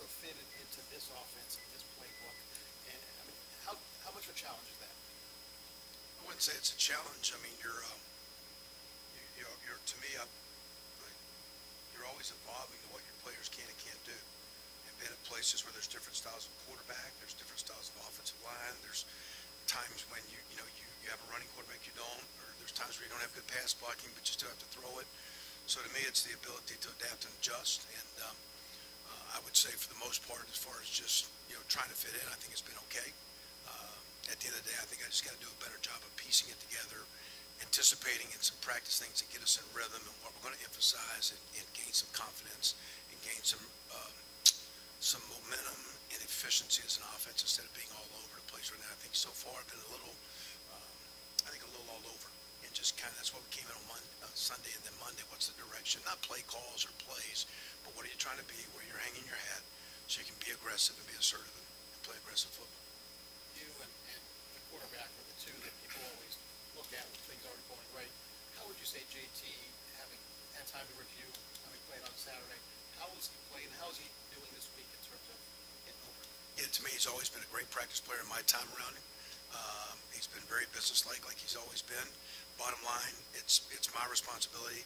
also fitted into this offense and this playbook. And I mean, how much of a challenge is that? I wouldn't say it's a challenge. I mean, to me, you're always evolving to what your players can and can't do. And been at places where there's different styles of quarterback, there's different styles of offensive line, there's times when you have a running quarterback you don't, or there's times where you don't have good pass blocking, but you still have to throw it. So to me, it's the ability to adapt and adjust. And I would say for the most part, as far as just trying to fit in, I think it's been okay. At the end of the day, I think I just got to do a better job of piecing it together, anticipating in some practice things that get us in rhythm and what we're going to emphasize, and gain some confidence and gain some momentum and efficiency as an offense instead of being all over the place right now. I think so far I've been a little all over, and just kind of that's what we came in on Sunday, and then Monday, what's the direction? Not play calls or plays, but what are you trying to be? Where you're hanging your hat so you can be aggressive and be assertive and play aggressive football. You and the quarterback are the two that people always look at when things aren't going right. How would you say JT, having had time to review, having played on Saturday, how is he playing? How is he doing this week in terms of getting over it? Yeah, to me, he's always been a great practice player in my time around him. He's been very businesslike, like he's always been. Bottom line, it's my responsibility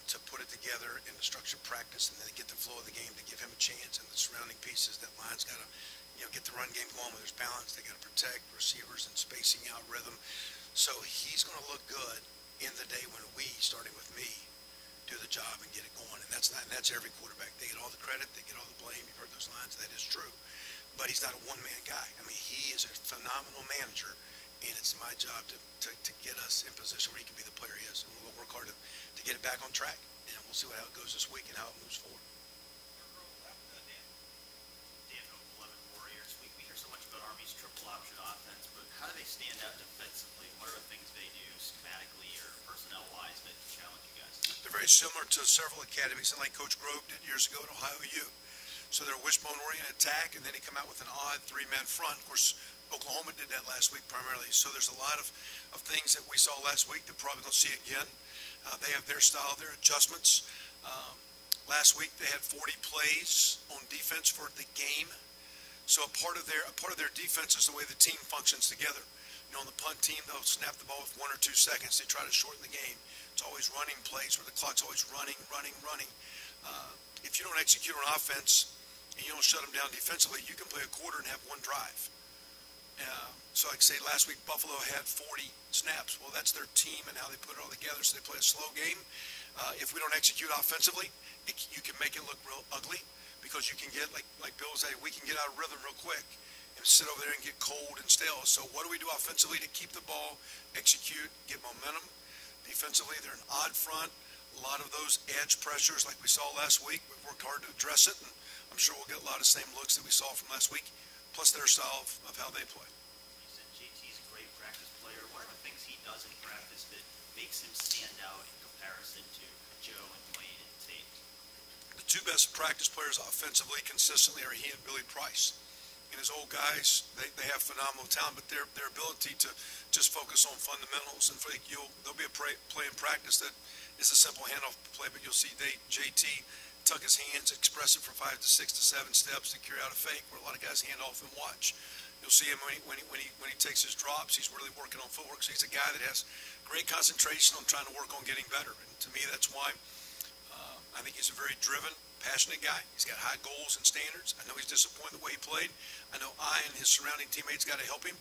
to put it together in the structured practice and then get the flow of the game to give him a chance, and the surrounding pieces. That line's got to get the run game going where there's balance. They got to protect receivers and spacing out rhythm. So he's going to look good in the day when we, starting with me, do the job and get it going. And that's every quarterback. They get all the credit, they get all the blame. You've heard those lines. That is true. But he's not a one-man guy. I mean, he is a phenomenal manager, and it's my job to get us in position where he can be the player he is. And we'll work hard to get it back on track. And we'll see how it goes this week and how it moves forward. Dan Hope, 11 Warriors. We hear so much about Army's triple option offense, but how do they stand out defensively? What are the things they do schematically or personnel-wise that challenge you guys? They're very similar to several academies, and like Coach Grove did years ago at Ohio U. So they're a wishbone-oriented attack, and then they come out with an odd three-man front. Of course, Oklahoma did that last week primarily. So there's a lot of things that we saw last week that probably going to see again. They have their style, their adjustments. Last week they had 40 plays on defense for the game. So a part of their defense is the way the team functions together. On the punt team, they'll snap the ball with 1 or 2 seconds. They try to shorten the game. It's always running plays where the clock's always running. If you don't execute on offense and you don't shut them down defensively, you can play a quarter and have one drive. So like I say, last week Buffalo had 40 snaps. Well, that's their team and how they put it all together. So they play a slow game. If we don't execute offensively, you can make it look real ugly, because you can get, like Bill said, we can get out of rhythm real quick and sit over there and get cold and stale. So what do we do offensively to keep the ball, execute, get momentum? Defensively, they're an odd front. A lot of those edge pressures like we saw last week, we've worked hard to address it, and I'm sure we'll get a lot of the same looks that we saw from last week, plus their style of how they play. You said JT's a great practice player. What are the things he does in practice that makes him stand out in comparison to Joe and Dwayne and Tate? The two best practice players offensively consistently are he and Billy Price. And his old guys, they have phenomenal talent, but their ability to just focus on fundamentals. And there'll be a play in practice that is a simple handoff play, but you'll see JT tuck his hands, express it for 5 to 6 to 7 steps to carry out a fake, where a lot of guys hand off and watch. You'll see him when he takes his drops, he's really working on footwork. So he's a guy that has great concentration on trying to work on getting better. And to me, that's why I think he's a very driven, passionate guy. He's got high goals and standards. I know he's disappointed the way he played. I know I and his surrounding teammates got to help him.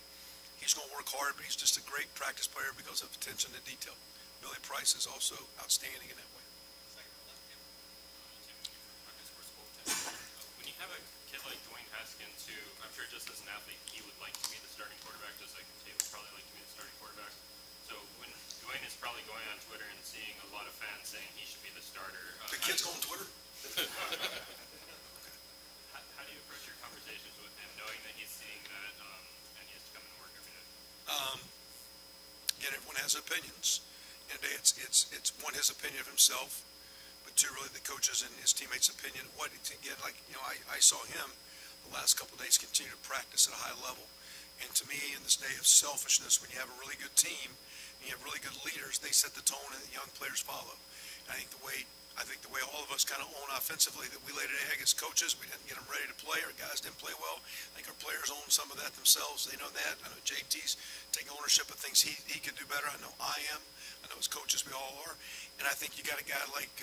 He's going to work hard, but he's just a great practice player because of attention to detail. Billy Price is also outstanding in that way. When you have a kid like Dwayne Haskins, who I'm sure just as an athlete, he would like to be the starting quarterback, just like Tate would probably like to be the starting quarterback. So when Dwayne is probably going on Twitter and seeing a lot of fans saying he should be the starter. The kids go on Twitter? How do you approach your conversations with him, knowing that he's seeing that and he has to come into work every day? Again, everyone has opinions. And it's one, his opinion of himself, but two, really the coaches and his teammates' opinion. I saw him the last couple of days continue to practice at a high level. And to me, in this day of selfishness, when you have a really good team and you have really good leaders, they set the tone and the young players follow. And I think the way I think the way all of us kind of own offensively, that we laid an egg as coaches. We didn't get them ready to play. Our guys didn't play well. I think our players own some of that themselves. They know that. I know JT's taking ownership of things he could do better. I know I am. I know as coaches we all are. And I think you got a guy like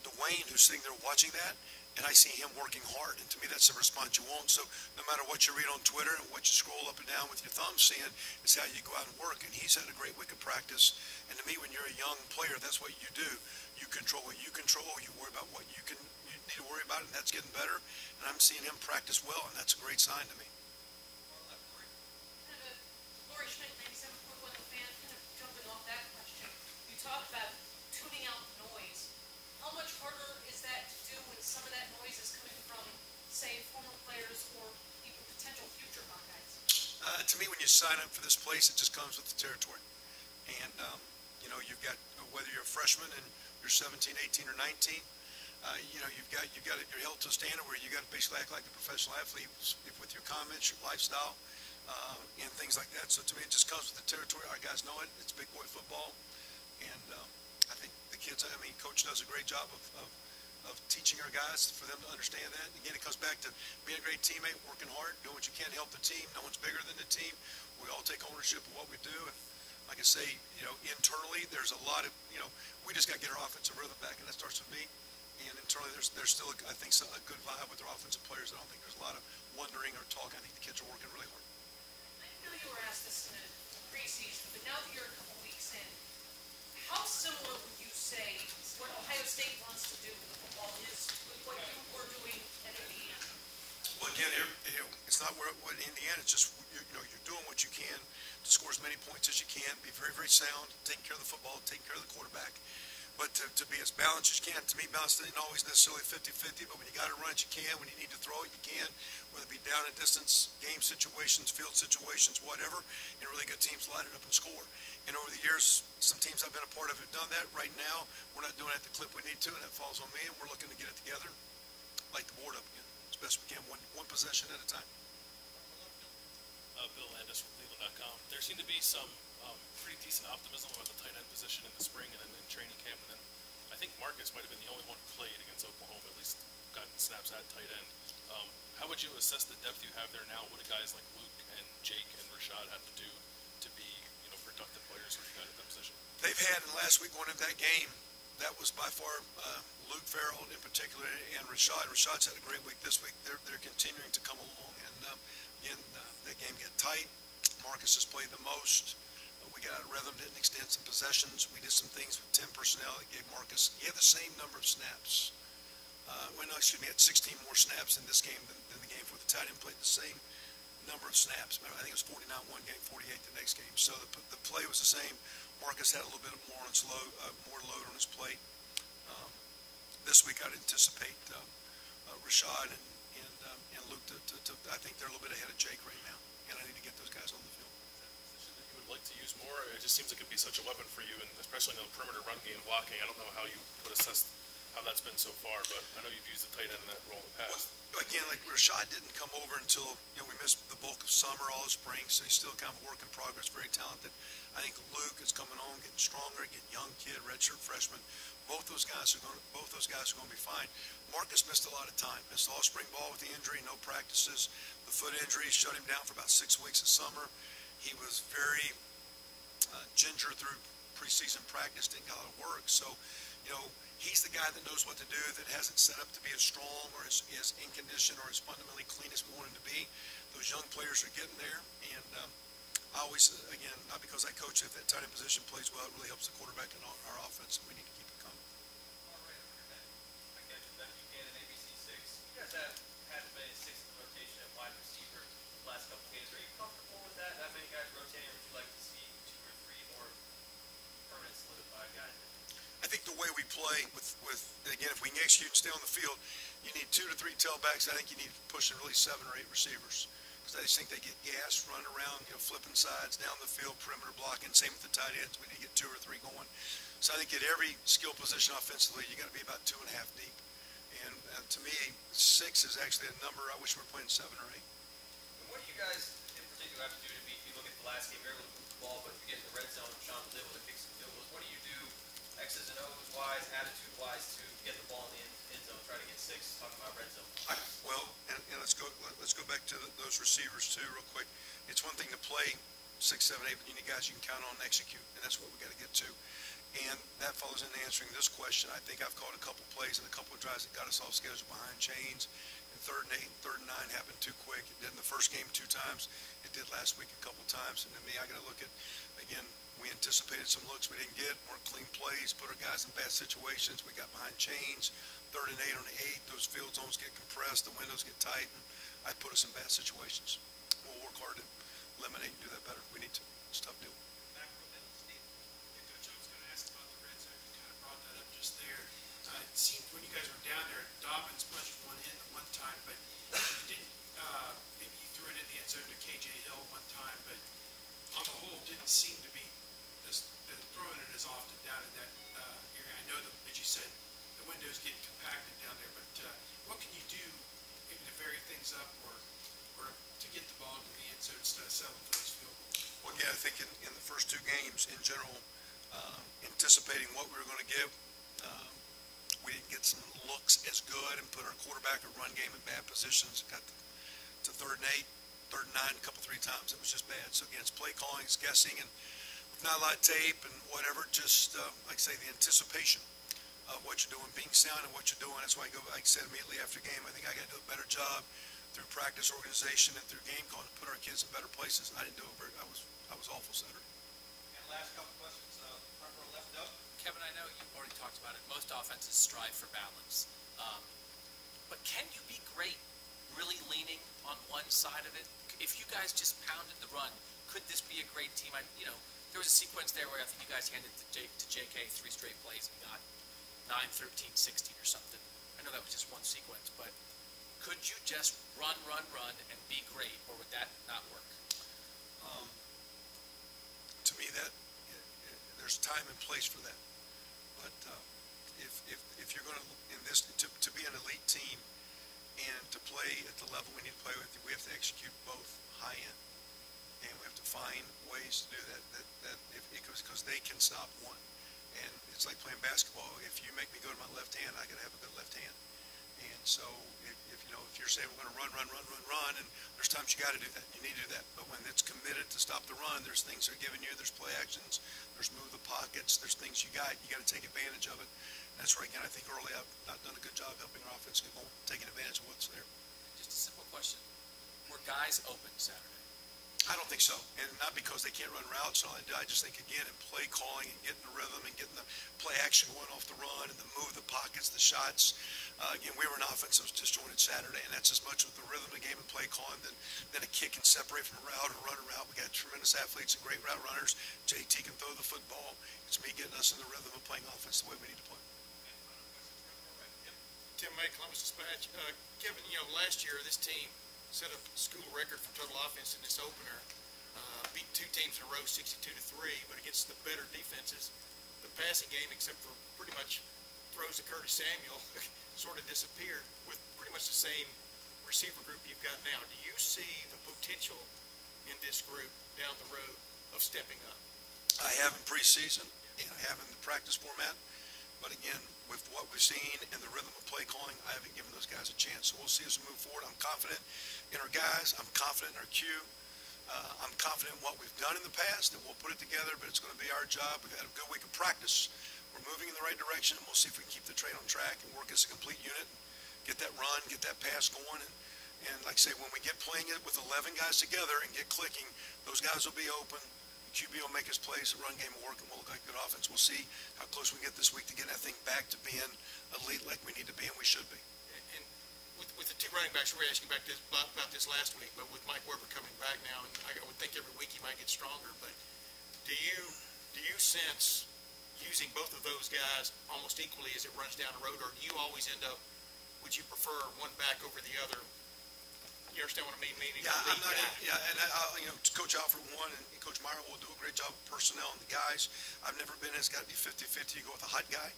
Dwayne who's sitting there watching that, and I see him working hard. And to me, that's the response you want. So no matter what you read on Twitter and what you scroll up and down with your thumb seeing, is how you go out and work. And he's had a great week of practice. And to me, when you're a young player, that's what you do. You control what you control. You worry about what you need to worry about, and that's getting better. And I'm seeing him practice well, and that's a great sign to me. Lori Schmidt, 97.1 The Fan, kind of jumping off that question. You talked about tuning out noise. How much harder is that to do when some of that noise is coming from, say, former players or even potential future Buckeyes? To me, when you sign up for this place, it just comes with the territory. And, you've got, whether you're a freshman and you're 17, 18, or 19, you're held to a standard where you got to basically act like a professional athlete with your comments, your lifestyle, and things like that. So to me, it just comes with the territory. Our guys know it. It's big boy football. And I think the kids, Coach does a great job of teaching our guys for them to understand that. Again, it comes back to being a great teammate, working hard, doing what you can to help the team. No one's bigger than the team. We all take ownership of what we do. And like I say, internally, there's a lot of, we just got to get our offensive rhythm back, and that starts with me. And internally, there's still, I think, a good vibe with our offensive players. I don't think there's a lot of wondering or talk. I think the kids are working really hard. I know you were asked this in the preseason, but now that you're a couple weeks in, how similar would you say what Ohio State wants to do with the football is with what you were doing at Indiana? Well, again, it's not what Indiana. It's just you're doing what you can to score as many points as you can. Be very, very sound, taking care of the football, taking care of the quarterback. But to be as balanced as you can. To me, balance isn't always necessarily 50-50. But when you got to run it, you can. When you need to throw it, you can. Whether it be down and distance, game situations, field situations, whatever. And really good teams line it up and score. And over the years, some teams I've been a part of have done that. Right now, we're not doing it at the clip we need to, and that falls on me. And we're looking to get it together, light the board up again as best we can, one possession at a time. Bill Landis from Cleveland.com. There seemed to be some pretty decent optimism about the tight end position in the spring and then in training camp. And then I think Marcus might have been the only one who played against Oklahoma, at least gotten snaps at tight end. How would you assess the depth you have there now? What do guys like Luke and Jake and Rashad have to do to be, productive players for you guys at that position? They've had, in last week going into that game, that was by far Luke Farrell in particular and Rashad. Rashad's had a great week this week. They're continuing to come along. And again, that game got tight. Marcus has played the most. We got out of rhythm, didn't extend some possessions. We did some things with 10 personnel that gave Marcus, he had the same number of snaps. He had 16 more snaps in this game than the game for the tight end. Played the same number of snaps. I think it was 49 one game, 48 the next game. So the play was the same. Marcus had a little bit more on his more load on his plate. This week I'd anticipate Rashad and Luke to I think they're a little bit ahead of Jake right now, and I need to get those guys on the field. Position that you would like to use more? It just seems like it'd be such a weapon for you, and especially in the perimeter run game blocking. I don't know how you would assess how that's been so far, but I know you've used the tight end in that role in the past. Well, again, like Rashad didn't come over until we missed the bulk of summer, all of spring, so he's still kind of a work in progress, very talented. I think Luke is coming on, getting stronger, getting young kid, redshirt freshman. Both those guys are going to be fine. Marcus missed a lot of time. Missed all spring ball with the injury, no practices. The foot injury shut him down for about 6 weeks of summer. He was very ginger through preseason practice, didn't get a lot of work. So, he's the guy that knows what to do, that hasn't set up to be as strong or as in condition or as fundamentally clean as we want him to be. Those young players are getting there. And I always, again, not because I coach, if that tight end position plays well, it really helps the quarterback in our offense, and we need to keep it coming. All right, I catch it, Ben Buchanan, ABC6. You guys have had as many sixth rotation at wide receiver the last couple of games. Are you comfortable with that? That many guys rotating, or would you like to see 2 or 3 more permanent solidified guys? I think the way we play with again, if we can execute and stay on the field, you need 2 to 3 tailbacks. I think you need to push in really 7 or 8 receivers. Because I just think they get gas, run around, flipping sides, down the field, perimeter blocking. Same with the tight ends. We need to get 2 or 3 going. So I think at every skill position offensively, you got to be about 2.5 deep. And to me, 6 is actually a number. I wish we were playing 7 or 8. And what do you guys in particular have to do to beat? You look at the last game, you're able to move the ball, but if you get in the red zone, Sean was able to kick some field goals. What do you do X's and O's wise, attitude wise, to get the ball in the end zone, try to get 6, talking about red zone? Well, and let's go back to those receivers too, real quick. It's one thing to play 6, 7, 8, but you need guys you can count on and execute, and that's what we got to get to. And that follows into answering this question. I think I've called a couple plays and a couple of drives that got us off schedule behind chains. And 3rd and 8 and 3rd and 9 happened too quick. It did in the first game 2 times. It did last week a couple times. And to me, I got to look at, again, we anticipated some looks we didn't get, weren't clean plays, put our guys in bad situations. We got behind chains. 3rd and 8 on the 8, those field zones get compressed, the windows get tight, and I put us in bad situations. We'll work hard to eliminate and do that better. We need to. It's a tough deal. Coach, I was going to ask about the red zone. You kind of brought that up just there. It seemed when you guys were down there, Dobbins punched one in at one time, but you didn't. Maybe you threw it in the end zone to KJ Hill one time, but on the whole, didn't seem to be throwing it as often down in that area. I know that, as you said, the windows get compacted down there, but what can you do maybe to vary things up or to get the ball into the end zone instead of settling for those field goals? Well, yeah, I think in the first 2 games, in general, anticipating what we were going to give, we didn't get some looks as good and put our quarterback or run game in bad positions. Got to 3rd and 8, 3rd and 9, a couple, 3 times. It was just bad. So again, it's play calling, it's guessing, and with not a lot of tape and whatever, just like I say, the anticipation of what you're doing, being sound in what you're doing. That's why I go, like I said immediately after game, I think I got to do a better job through practice organization and through game calling to put our kids in better places. I didn't do it very, I was awful Saturday. And last couple questions, front row left up. Kevin, I know you've already talked about it. Most offenses strive for balance. But can you be great really leaning on one side of it? If you guys just pounded the run, could this be a great team? There was a sequence there where I think you guys handed to JK 3 straight plays and got 9, 13, 16 or something. I know that was just one sequence, but could you just run, and be great, or would that not work? To me, that there's time and place for that. But if you're going to in this to be an elite team and to play at the level we need to play with, we have to execute both high end, and we have to find ways to do that. Because they can stop one, and it's like playing basketball. If you make me go to my left hand, I got to have a good left hand. And so if you're saying we're going to run, and there's times you got to do that. You need to do that. But when it's committed to stop the run, there's things they're giving you. There's play actions. There's move the pockets. There's things you got to take advantage of it. And that's where, again, I think early I've not done a good job helping our offense get going, taking advantage of what's there. Just a simple question. Were guys open Saturday? I don't think so, and not because they can't run routes. I just think, again, in play calling and getting the rhythm and getting the play action going off the run and the move, the pockets, the shots. Again, we were an offense that was disjointed Saturday, and that's as much with the rhythm of the game and play calling than a kick can separate from a route or run a route. We got tremendous athletes and great route runners. JT can throw the football. It's me getting us in the rhythm of playing offense the way we need to play. Tim May, Columbus Dispatch. Kevin, last year this team set a school record for total offense in this opener. Beat 2 teams in a row, 62-3, but against the better defenses, the passing game, except for pretty much throws to Curtis Samuel, sort of disappeared with pretty much the same receiver group you've got now. Do you see the potential in this group down the road of stepping up? I have in preseason, and I have in the practice format. But again, with what we've seen and the rhythm of play calling, I haven't given those guys a chance. So we'll see as we move forward. I'm confident in our guys. I'm confident in our cue. I'm confident in what we've done in the past, and we'll put it together, but it's going to be our job. We've had a good week of practice. We're moving in the right direction, and we'll see if we can keep the train on track and work as a complete unit, get that run, get that pass going. And like I say, when we get playing it with 11 guys together and get clicking, those guys will be open. QB will make his plays, the run game will work, and we'll look like good offense. We'll see how close we can get this week to getting that thing back to being elite like we need to be, and we should be. And with the 2 running backs, we were asking about this last week, but with Mike Weber coming back now, and I would think every week he might get stronger, but do you sense using both of those guys almost equally as it runs down the road, or do you always end up, would you prefer one back over the other? You understand what I mean? Coach Alfred won, and Coach Meyer will do a great job with personnel and the guys. I've never been, it's got to be 50-50. You go with a hot guy.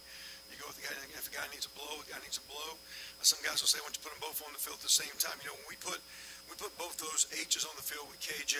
You go with the guy, if a guy needs a blow, a guy needs a blow. Some guys will say, why don't you put them both on the field at the same time? When we put both those H's on the field with KJ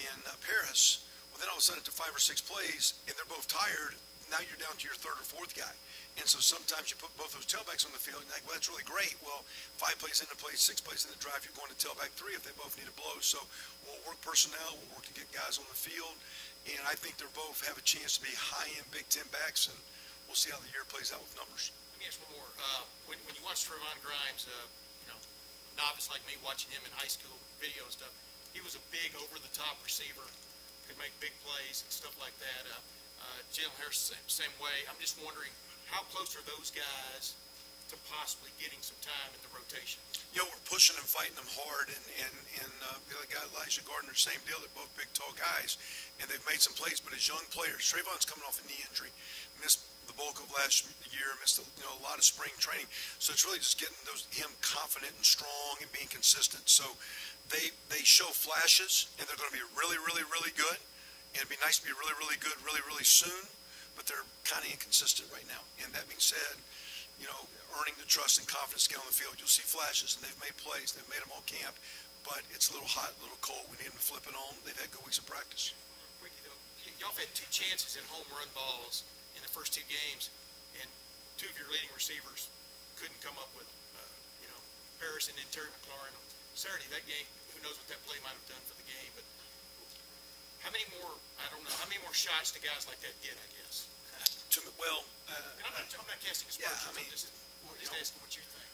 and Paris, well, then all of a sudden, after 5 or 6 plays, and they're both tired, now you're down to your third or fourth guy. And so sometimes you put both those tailbacks on the field, and you're like, well, that's really great. Well, 5 plays into play, 6 plays in the drive, you're going to tailback 3 if they both need a blow. So we'll work personnel, we'll work to get guys on the field, and I think they both have a chance to be high-end Big Ten backs, and we'll see how the year plays out with numbers. Let me ask one more. When you watch Trevon Grimes, novice like me watching him in high school video and stuff, he was a big over-the-top receiver, could make big plays and stuff like that. Jalen Harris, same way. I'm just wondering, how close are those guys to possibly getting some time in the rotation? You know, we're pushing and fighting them hard, and the other guy, Elijah Gardner, same deal. They're both big, tall guys, and they've made some plays. But as young players, Trayvon's coming off a knee injury, missed the bulk of last year, missed a lot of spring training. So it's really just getting him confident and strong and being consistent. So they show flashes, and they're going to be really, really, really good. And it'd be nice to be really, really good, really, really soon. But they're kind of inconsistent right now. And that being said, earning the trust and confidence to get on the field. You'll see flashes, and they've made plays. They've made them all camp, but it's a little hot, a little cold. We need them to flip it on. They've had good weeks of practice. Quickie, though, y'all have had 2 chances in home run balls in the first 2 games, and 2 of your leading receivers couldn't come up with them. Harris and then Terry McLaurin on Saturday. That game, who knows what that play might have done for the game, but how many more shots do guys like that get, I guess? Well, I'm not casting aspersions. Yeah, I mean, I'm just asking what you think.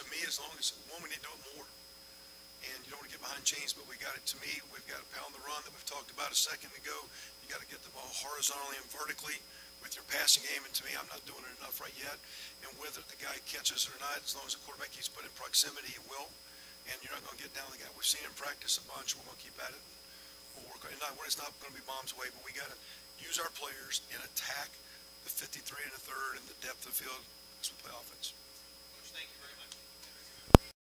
To me, as long as, one, we need to do it more. And you don't want to get behind chains, but we got it. To me, we've got to pound the run that we've talked about a second ago. You got to get the ball horizontally and vertically with your passing game. And to me, I'm not doing it enough right yet. And whether the guy catches it or not, as long as the quarterback keeps put in proximity, he will. And you're not going to get down the guy. We've seen him practice a bunch. We're going to keep at it. We'll work on it. It's not going to be bombs away, but we got to use our players and attack the 53 and a third and the depth of the field as we play offense. Coach, thank you very much.